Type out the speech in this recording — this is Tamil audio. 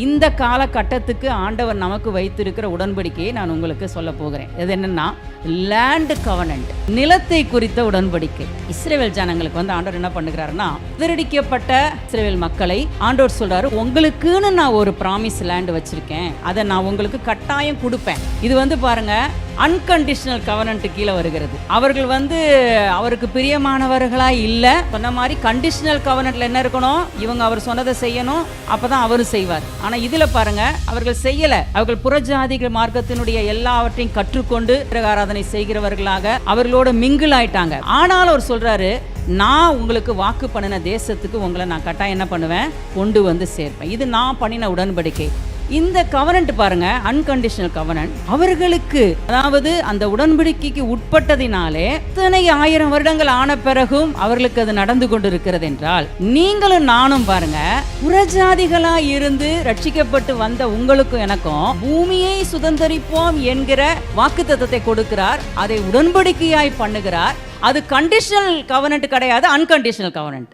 இந்த காலகட்டத்துக்கு ஆண்டவர் நமக்கு வைத்திருக்கிற உடன்படிக்கையை நான் உங்களுக்கு சொல்ல போகிறேன். இது என்னன்னா லேண்ட் கவனன்ட், நிலத்தை குறித்த உடன்படிக்கை. இஸ்ரவேல் ஜனங்களுக்கு ஆண்டவர் என்ன பண்ணுகிறாருன்னா, சிதறடிக்கப்பட்ட இஸ்ரவேல் மக்களை ஆண்டவர் சொல்றாரு, உங்களுக்குன்னு நான் ஒரு ப்ராமிஸ் லேண்ட் வச்சிருக்கேன், அதை நான் உங்களுக்கு கட்டாயம் கொடுப்பேன். இது பாருங்க அன்கண்டிஷனல் கவனன்ட் கீழே வருகிறது. அவர்கள் அவருக்கு பிரியமானவர்களா இல்ல, சொன்ன மாதிரி கண்டிஷனல் கவனன்ட்ல என்ன இருக்கணும், இவங்க அவர் சொன்னதை செய்யணும், அப்பதான் அவரு செய்வார். ஆனா இதுல பாருங்க அவர்கள் செய்யல. அவர்கள் புறஜாதிகள் மார்க்கத்தினுடைய எல்லாவற்றையும் கற்றுக்கொண்டு ஆராதனை செய்கிறவர்களாக அவர்களோட மிங்கிள் ஆயிட்டாங்க. ஆனாலும் அவர் சொல்றாரு, நான் உங்களுக்கு வாக்கு பண்ணின தேசத்துக்கு உங்களை நான் கட்டாயம் என்ன பண்ணுவேன், கொண்டு சேர்ப்பேன். இது நான் பண்ணின உடன்படிக்கை. இந்த கவனன்ட் பாருங்க, அன்கண்டிஷனல் கவனன்ட். அவர்களுக்கு அதாவது அந்த உடன்படிக்கைக்கு உட்பட்டதினாலே இத்தனை 1000 வருடங்கள் ஆன பிறகும் அவர்களுக்கு அது நடந்து கொண்டிருக்கிறது என்றால், நீங்களும் நானும் பாருங்க புறஜாதிகளா இருந்து ரட்சிக்கப்பட்டு வந்த உங்களுக்கும் எனக்கும் பூமியை சுதந்தரிப்போம் என்கிற வாக்குத்தத்தத்தை கொடுக்கிறார். அதை உடன்படிக்கையாய் பண்ணுகிறார். அது கண்டிஷனல் கவனன்ட் கிடையாது, அன்கண்டிஷனல் கவனன்ட்.